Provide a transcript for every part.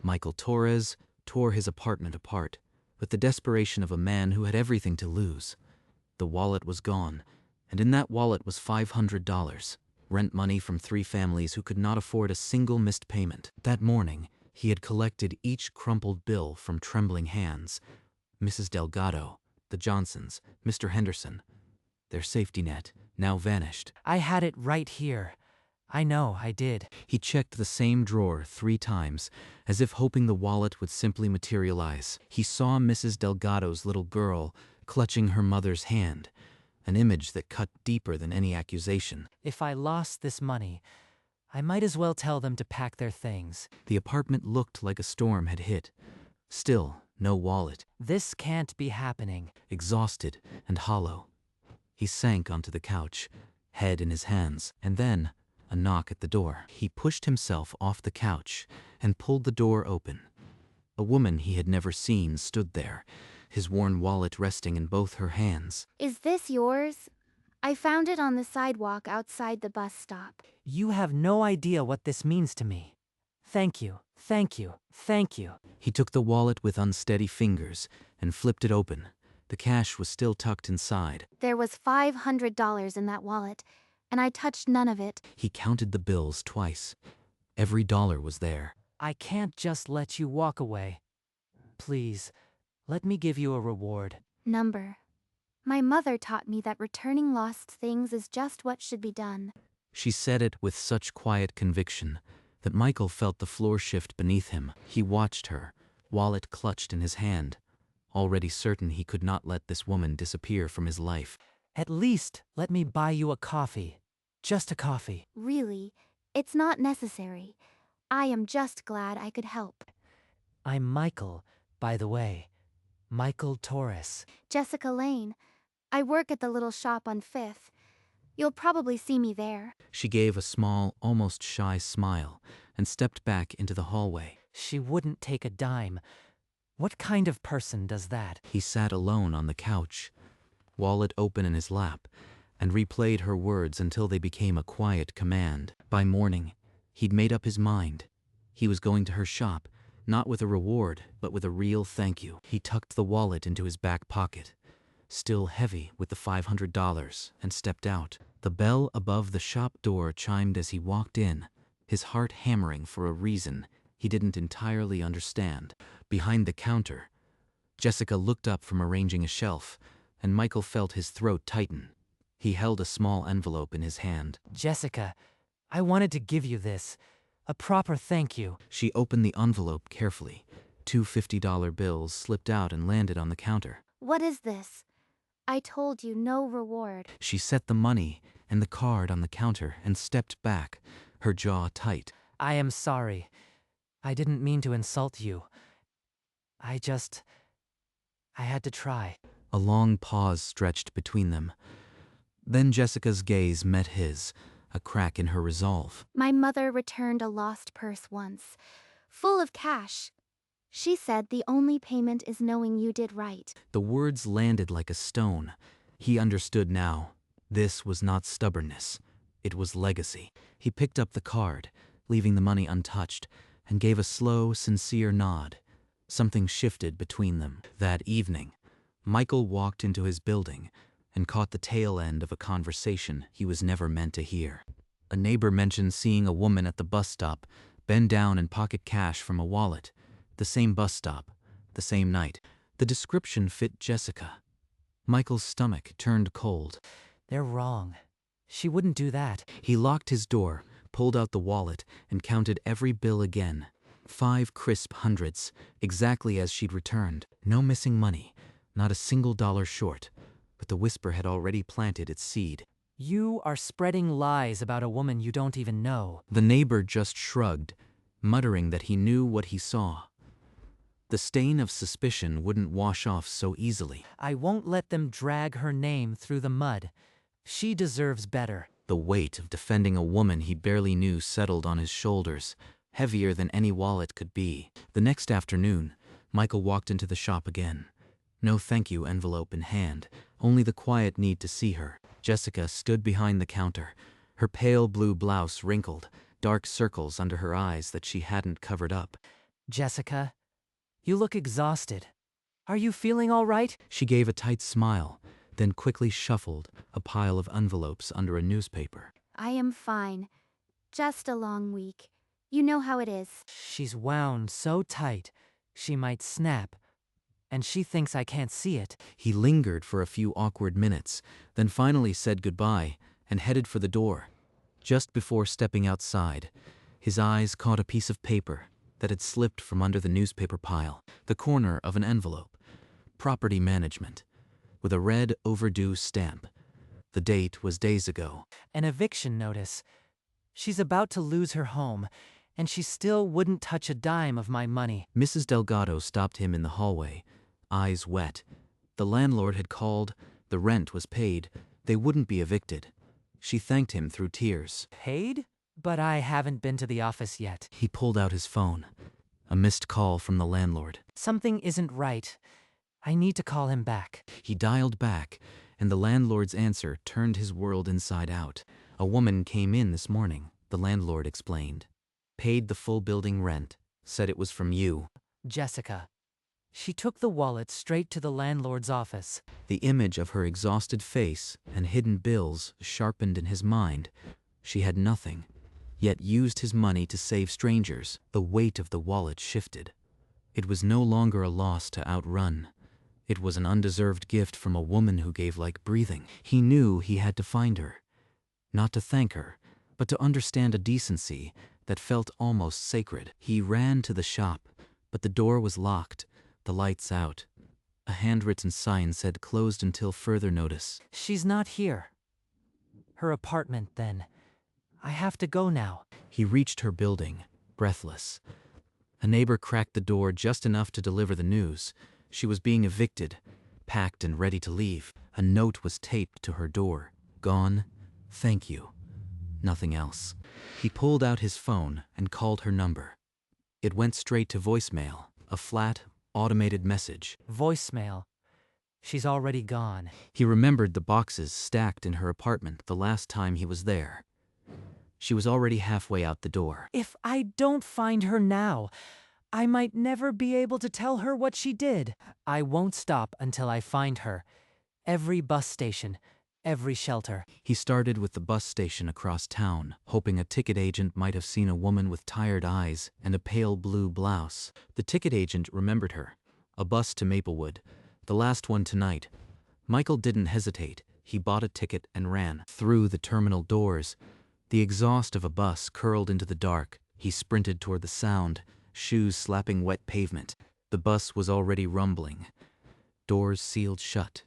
Michael Torres tore his apartment apart with the desperation of a man who had everything to lose. The wallet was gone, and in that wallet was $500, rent money from 3 families who could not afford a single missed payment. That morning, he had collected each crumpled bill from trembling hands. Mrs. Delgado, the Johnsons, Mr. Henderson. Their safety net, now vanished. I had it right here. I know, I did. He checked the same drawer 3 times, as if hoping the wallet would simply materialize. He saw Mrs. Delgado's little girl clutching her mother's hand, an image that cut deeper than any accusation. If I lost this money, I might as well tell them to pack their things. The apartment looked like a storm had hit. Still, no wallet. This can't be happening. Exhausted and hollow, he sank onto the couch, head in his hands, and then a knock at the door. He pushed himself off the couch and pulled the door open. A woman he had never seen stood there, his worn wallet resting in both her hands. Is this yours? I found it on the sidewalk outside the bus stop. You have no idea what this means to me. Thank you, thank you, thank you. He took the wallet with unsteady fingers and flipped it open. The cash was still tucked inside. There was $500 in that wallet, and I touched none of it. He counted the bills twice. Every dollar was there. I can't just let you walk away. Please, let me give you a reward. Number. My mother taught me that returning lost things is just what should be done. She said it with such quiet conviction that Michael felt the floor shift beneath him. He watched her, wallet clutched in his hand, already certain he could not let this woman disappear from his life. At least let me buy you a coffee. Just a coffee. Really, it's not necessary. I am just glad I could help. I'm Michael, by the way. Michael Torres. Jessica Lane. I work at the little shop on 5th. You'll probably see me there. She gave a small, almost shy smile and stepped back into the hallway. She wouldn't take a dime. What kind of person does that? He sat alone on the couch, wallet open in his lap, and replayed her words until they became a quiet command. By morning, he'd made up his mind. He was going to her shop, not with a reward, but with a real thank you. He tucked the wallet into his back pocket, still heavy with the $500, and stepped out. The bell above the shop door chimed as he walked in, his heart hammering for a reason he didn't entirely understand. Behind the counter, Jessica looked up from arranging a shelf, and Michael felt his throat tighten. He held a small envelope in his hand. Jessica, I wanted to give you this. A proper thank you. She opened the envelope carefully. 2 $50 bills slipped out and landed on the counter. What is this? I told you no reward. She set the money and the card on the counter and stepped back, her jaw tight. I am sorry. I didn't mean to insult you. I had to try. A long pause stretched between them. Then Jessica's gaze met his, a crack in her resolve. My mother returned a lost purse once, full of cash. She said the only payment is knowing you did right. The words landed like a stone. He understood now. This was not stubbornness. It was legacy. He picked up the card, leaving the money untouched, and gave a slow, sincere nod. Something shifted between them. That evening, Michael walked into his building and caught the tail end of a conversation he was never meant to hear. A neighbor mentioned seeing a woman at the bus stop bend down and pocket cash from a wallet. The same bus stop, the same night. The description fit Jessica. Michael's stomach turned cold. They're wrong. She wouldn't do that. He locked his door, pulled out the wallet, and counted every bill again. 5 crisp hundreds, exactly as she'd returned. No missing money, not a single dollar short. But the whisper had already planted its seed. You are spreading lies about a woman you don't even know. The neighbor just shrugged, muttering that he knew what he saw. The stain of suspicion wouldn't wash off so easily. I won't let them drag her name through the mud. She deserves better. The weight of defending a woman he barely knew settled on his shoulders, heavier than any wallet could be. The next afternoon, Michael walked into the shop again. No thank you envelope in hand, only the quiet need to see her. Jessica stood behind the counter, her pale blue blouse wrinkled, dark circles under her eyes that she hadn't covered up. Jessica, you look exhausted. Are you feeling all right? She gave a tight smile, then quickly shuffled a pile of envelopes under a newspaper. I am fine. Just a long week. You know how it is. She's wound so tight, she might snap, and she thinks I can't see it. He lingered for a few awkward minutes, then finally said goodbye and headed for the door. Just before stepping outside, his eyes caught a piece of paper that had slipped from under the newspaper pile, the corner of an envelope. Property management, with a red overdue stamp. The date was days ago. An eviction notice. She's about to lose her home, and she still wouldn't touch a dime of my money. Mrs. Delgado stopped him in the hallway, eyes wet. The landlord had called, the rent was paid, they wouldn't be evicted. She thanked him through tears. Paid? But I haven't been to the office yet. He pulled out his phone. A missed call from the landlord. Something isn't right. I need to call him back. He dialed back, and the landlord's answer turned his world inside out. A woman came in this morning, the landlord explained. Paid the full building rent, said it was from you. Jessica. She took the wallet straight to the landlord's office. The image of her exhausted face and hidden bills sharpened in his mind. She had nothing, yet used his money to save strangers. The weight of the wallet shifted. It was no longer a loss to outrun. It was an undeserved gift from a woman who gave like breathing. He knew he had to find her. Not to thank her, but to understand a decency that felt almost sacred. He ran to the shop, but the door was locked, the lights out. A handwritten sign said closed until further notice. She's not here. Her apartment, then. I have to go now. He reached her building, breathless. A neighbor cracked the door just enough to deliver the news. She was being evicted, packed and ready to leave. A note was taped to her door. Gone. Thank you. Nothing else. He pulled out his phone and called her number. It went straight to voicemail, a flat, automated message. Voicemail. She's already gone. He remembered the boxes stacked in her apartment the last time he was there. She was already halfway out the door. If I don't find her now, I might never be able to tell her what she did. I won't stop until I find her. Every bus station, every shelter. He started with the bus station across town, hoping a ticket agent might have seen a woman with tired eyes and a pale blue blouse. The ticket agent remembered her. A bus to Maplewood. The last one tonight. Michael didn't hesitate. He bought a ticket and ran. Through the terminal doors, the exhaust of a bus curled into the dark. He sprinted toward the sound, shoes slapping wet pavement. The bus was already rumbling. Doors sealed shut.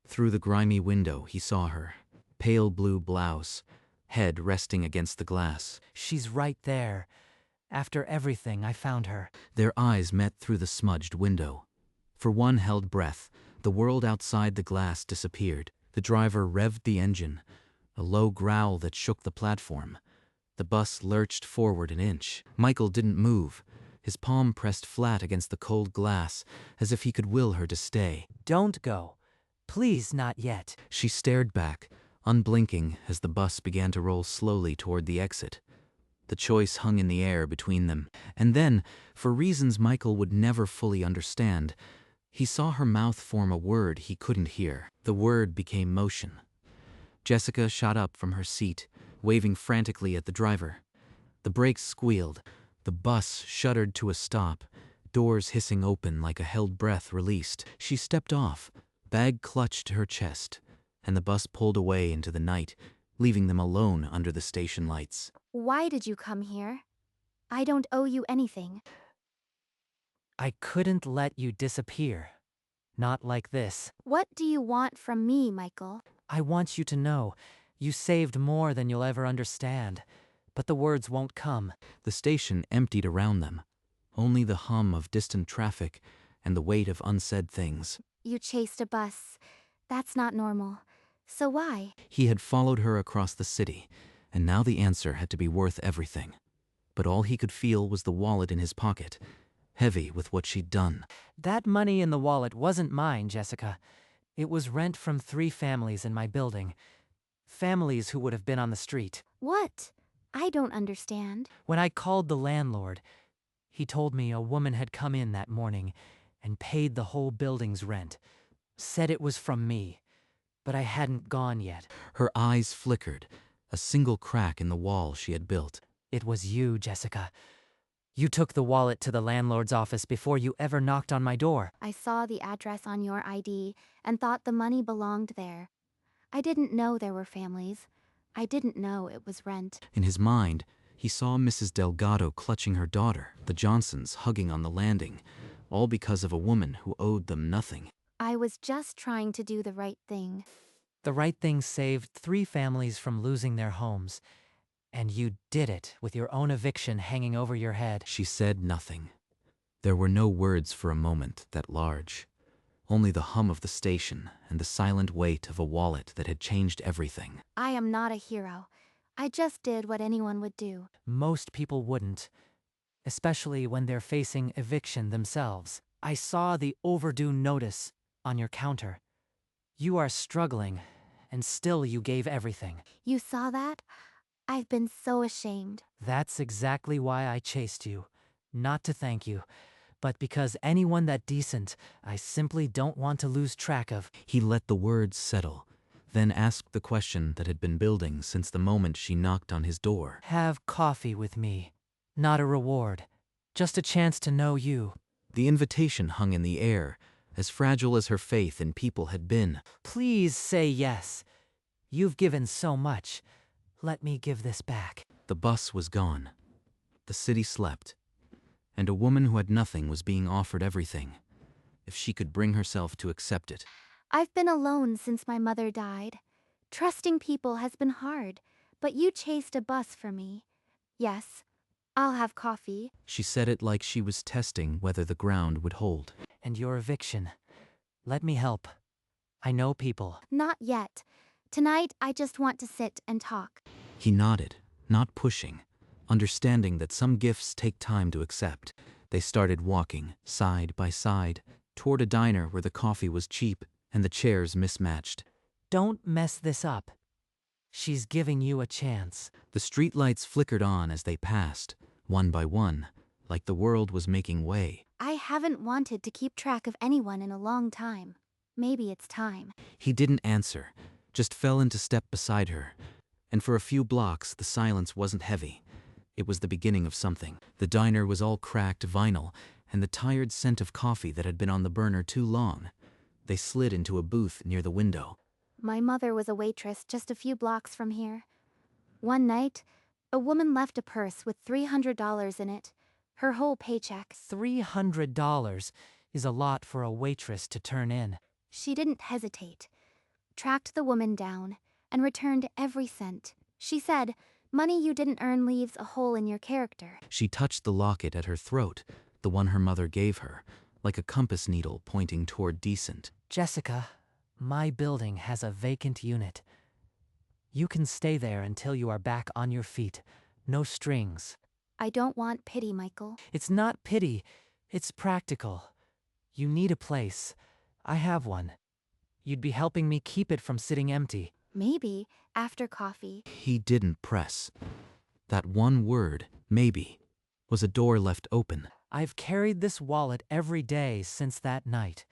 Through the grimy window, he saw her. Pale blue blouse, head resting against the glass. She's right there. After everything, I found her. Their eyes met through the smudged window. For one held breath, the world outside the glass disappeared. The driver revved the engine, a low growl that shook the platform. The bus lurched forward an inch. Michael didn't move, his palm pressed flat against the cold glass, as if he could will her to stay. Don't go. Please, not yet. She stared back, unblinking, as the bus began to roll slowly toward the exit. The choice hung in the air between them. And then, for reasons Michael would never fully understand, he saw her mouth form a word he couldn't hear. The word became motion. Jessica shot up from her seat, waving frantically at the driver. The brakes squealed. The bus shuddered to a stop, doors hissing open like a held breath released. She stepped off, bag clutched to her chest, and the bus pulled away into the night, leaving them alone under the station lights. Why did you come here? I don't owe you anything. I couldn't let you disappear. Not like this. What do you want from me, Michael? I want you to know, you saved more than you'll ever understand. But the words won't come. The station emptied around them. Only the hum of distant traffic and the weight of unsaid things. You chased a bus. That's not normal. So why? He had followed her across the city, and now the answer had to be worth everything. But all he could feel was the wallet in his pocket, heavy with what she'd done. That money in the wallet wasn't mine, Jessica. It was rent from 3 families in my building. Families who would have been on the street. What? I don't understand. When I called the landlord, He told me a woman had come in that morning and paid the whole building's rent. Said it was from me, but I hadn't gone yet. Her eyes flickered, a single crack in the wall she had built. It was you, Jessica. You took the wallet to the landlord's office before you ever knocked on my door. I saw the address on your ID and thought the money belonged there. I didn't know there were families. I didn't know it was rent. In his mind, he saw Mrs. Delgado clutching her daughter, the Johnsons hugging on the landing, all because of a woman who owed them nothing. I was just trying to do the right thing. The right thing saved 3 families from losing their homes, and you did it with your own eviction hanging over your head. She said nothing. There were no words for a moment that large. Only the hum of the station and the silent weight of a wallet that had changed everything. I am not a hero. I just did what anyone would do. Most people wouldn't, especially when they're facing eviction themselves. I saw the overdue notice on your counter. You are struggling, and still you gave everything. You saw that? I've been so ashamed. That's exactly why I chased you. Not to thank you, but because anyone that decent, I simply don't want to lose track of. He let the words settle, then asked the question that had been building since the moment she knocked on his door. Have coffee with me. Not a reward. Just a chance to know you. The invitation hung in the air, as fragile as her faith in people had been. Please say yes. You've given so much. Let me give this back. The bus was gone. The city slept. And a woman who had nothing was being offered everything, if she could bring herself to accept it. I've been alone since my mother died. Trusting people has been hard, but you chased a bus for me. Yes, I'll have coffee. She said it like she was testing whether the ground would hold. And your eviction. Let me help. I know people. Not yet. Tonight, I just want to sit and talk. He nodded, not pushing, understanding that some gifts take time to accept. They started walking, side by side, toward a diner where the coffee was cheap and the chairs mismatched. Don't mess this up. She's giving you a chance. The streetlights flickered on as they passed, one by one, like the world was making way. I haven't wanted to keep track of anyone in a long time. Maybe it's time. He didn't answer, just fell into step beside her. And for a few blocks, the silence wasn't heavy. It was the beginning of something. The diner was all cracked vinyl, and the tired scent of coffee that had been on the burner too long. They slid into a booth near the window. My mother was a waitress just a few blocks from here. One night, a woman left a purse with $300 in it. Her whole paycheck. $300 is a lot for a waitress to turn in. She didn't hesitate. Tracked the woman down and returned every cent. She said, "Money you didn't earn leaves a hole in your character." She touched the locket at her throat, the one her mother gave her, like a compass needle pointing toward decent. Jessica, my building has a vacant unit. You can stay there until you are back on your feet. No strings. I don't want pity, Michael. It's not pity. It's practical. You need a place. I have one. You'd be helping me keep it from sitting empty. Maybe after coffee. He didn't press. That one word, maybe, was a door left open. I've carried this wallet every day since that night.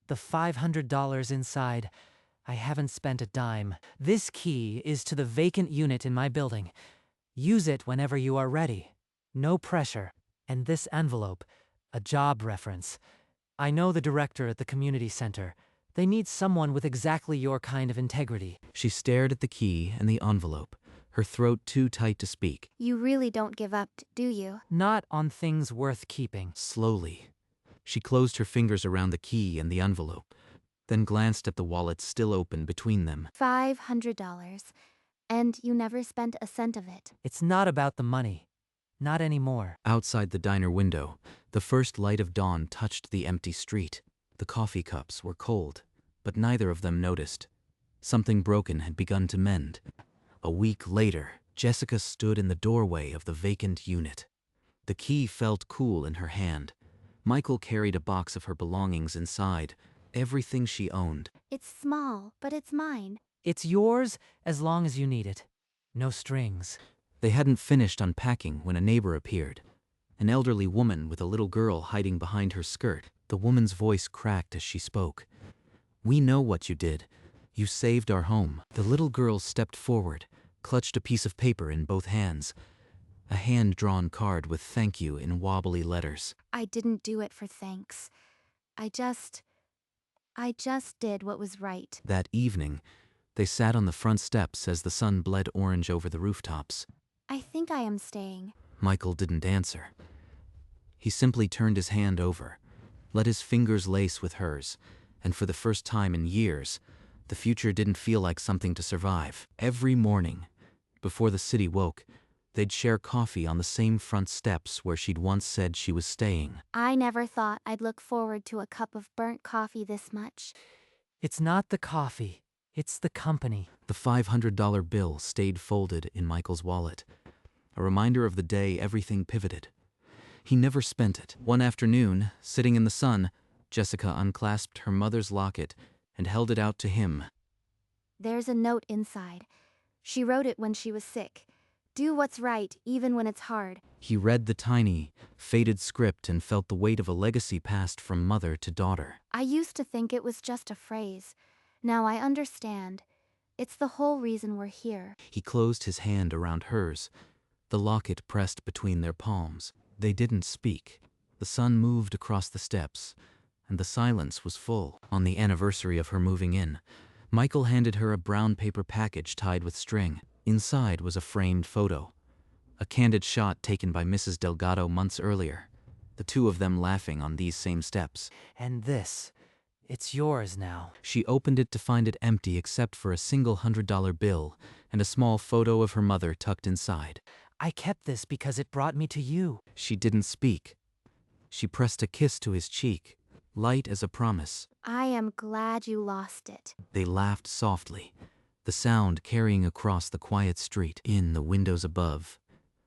The $500 inside, I haven't spent a dime. This key is to the vacant unit in my building. Use it whenever you are ready. No pressure. And this envelope, a job reference. I know the director at the community center. They need someone with exactly your kind of integrity. She stared at the key and the envelope, her throat too tight to speak. You really don't give up, do you? Not on things worth keeping. Slowly, she closed her fingers around the key and the envelope, then glanced at the wallet still open between them. $500. And you never spent a cent of it. It's not about the money. Not anymore. Outside the diner window, the first light of dawn touched the empty street. The coffee cups were cold, but neither of them noticed. Something broken had begun to mend. A week later, Jessica stood in the doorway of the vacant unit. The key felt cool in her hand. Michael carried a box of her belongings inside, everything she owned. It's small, but it's mine. It's yours as long as you need it. No strings. They hadn't finished unpacking when a neighbor appeared. an elderly woman with a little girl hiding behind her skirt. The woman's voice cracked as she spoke. "We know what you did. You saved our home." The little girl stepped forward, clutched a piece of paper in both hands, a hand-drawn card with "thank you" in wobbly letters. I didn't do it for thanks. I just did what was right. That evening, they sat on the front steps as the sun bled orange over the rooftops. I think I am staying. Michael didn't answer. He simply turned his hand over, let his fingers lace with hers, and for the first time in years, the future didn't feel like something to survive. Every morning, before the city woke, they'd share coffee on the same front steps where she'd once said she was staying. I never thought I'd look forward to a cup of burnt coffee this much. It's not the coffee, it's the company. The $500 bill stayed folded in Michael's wallet, a reminder of the day everything pivoted. He never spent it. One afternoon, sitting in the sun, Jessica unclasped her mother's locket and held it out to him. There's a note inside. She wrote it when she was sick. Do what's right, even when it's hard. He read the tiny, faded script and felt the weight of a legacy passed from mother to daughter. I used to think it was just a phrase. Now I understand. It's the whole reason we're here. He closed his hand around hers, the locket pressed between their palms. They didn't speak. The sun moved across the steps, and the silence was full. On the anniversary of her moving in, Michael handed her a brown paper package tied with string. Inside was a framed photo, a candid shot taken by Mrs. Delgado months earlier, the two of them laughing on these same steps. And this, it's yours now. She opened it to find it empty except for a single $100 bill and a small photo of her mother tucked inside. I kept this because it brought me to you. She didn't speak. She pressed a kiss to his cheek, light as a promise. I am glad you lost it. They laughed softly, the sound carrying across the quiet street. In the windows above,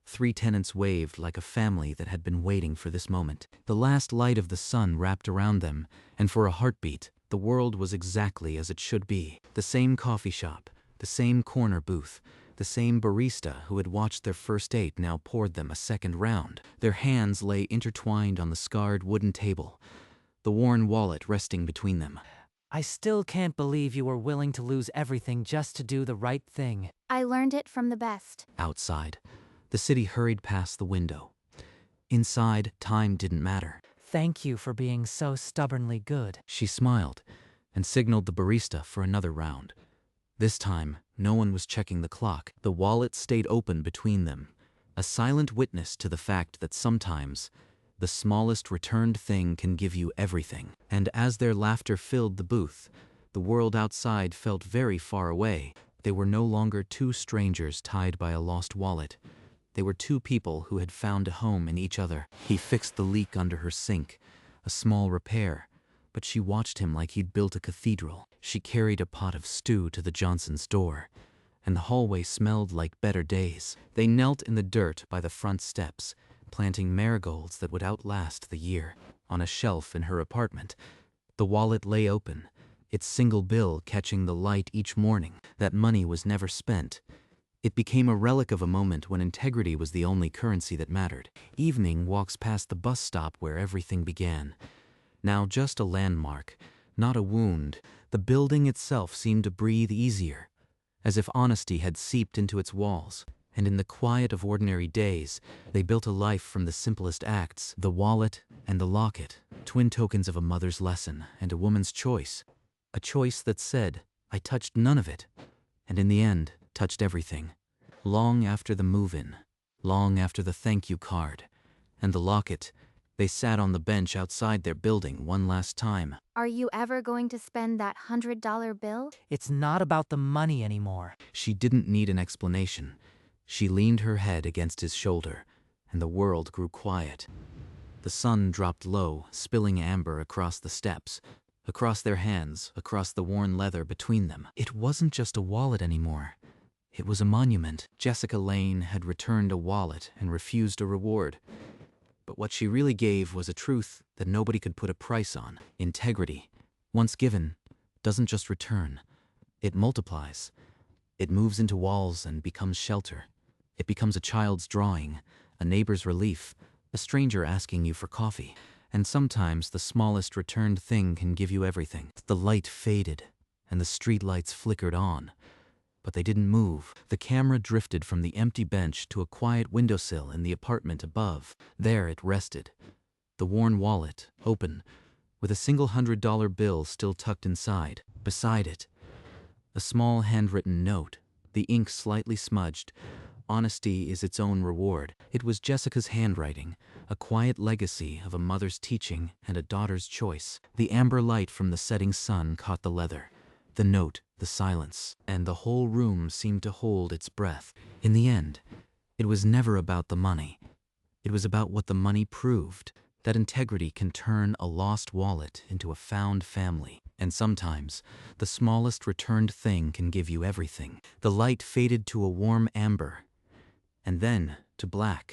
3 tenants waved like a family that had been waiting for this moment. The last light of the sun wrapped around them, and for a heartbeat, the world was exactly as it should be. The same coffee shop, the same corner booth, the same barista who had watched their first date now poured them a second round. Their hands lay intertwined on the scarred wooden table, the worn wallet resting between them. I still can't believe you were willing to lose everything just to do the right thing. I learned it from the best. Outside, the city hurried past the window. Inside, time didn't matter. Thank you for being so stubbornly good. She smiled and signaled the barista for another round. This time, no one was checking the clock. The wallet stayed open between them, a silent witness to the fact that sometimes the smallest returned thing can give you everything. And as their laughter filled the booth, the world outside felt very far away. They were no longer two strangers tied by a lost wallet. They were two people who had found a home in each other. He fixed the leak under her sink, a small repair, but she watched him like he'd built a cathedral. She carried a pot of stew to the Johnsons' door, and the hallway smelled like better days. They knelt in the dirt by the front steps, planting marigolds that would outlast the year. On a shelf in her apartment, the wallet lay open, its single bill catching the light each morning. That money was never spent. It became a relic of a moment when integrity was the only currency that mattered. Evening walks past the bus stop where everything began. Now just a landmark, not a wound. The building itself seemed to breathe easier, as if honesty had seeped into its walls. And in the quiet of ordinary days, they built a life from the simplest acts. The wallet and the locket, twin tokens of a mother's lesson and a woman's choice. A choice that said, I touched none of it, and in the end, touched everything. Long after the move-in, long after the thank you card, and the locket, they sat on the bench outside their building one last time. Are you ever going to spend that $100 bill? It's not about the money anymore. She didn't need an explanation. She leaned her head against his shoulder, and the world grew quiet. The sun dropped low, spilling amber across the steps, across their hands, across the worn leather between them. It wasn't just a wallet anymore. It was a monument. Jessica Lane had returned a wallet and refused a reward. But what she really gave was a truth that nobody could put a price on. Integrity, once given, doesn't just return. It multiplies. It moves into walls and becomes shelter. It becomes a child's drawing, a neighbor's relief, a stranger asking you for coffee. And sometimes the smallest returned thing can give you everything. The light faded, and the streetlights flickered on. But they didn't move. The camera drifted from the empty bench to a quiet windowsill in the apartment above. There it rested, the worn wallet, open, with a single $100 bill still tucked inside. Beside it, a small handwritten note, the ink slightly smudged. Honesty is its own reward. It was Jessica's handwriting, a quiet legacy of a mother's teaching and a daughter's choice. The amber light from the setting sun caught the leather, the note, the silence, and the whole room seemed to hold its breath. In the end, it was never about the money. It was about what the money proved, that integrity can turn a lost wallet into a found family. And sometimes, the smallest returned thing can give you everything. The light faded to a warm amber, and then to black.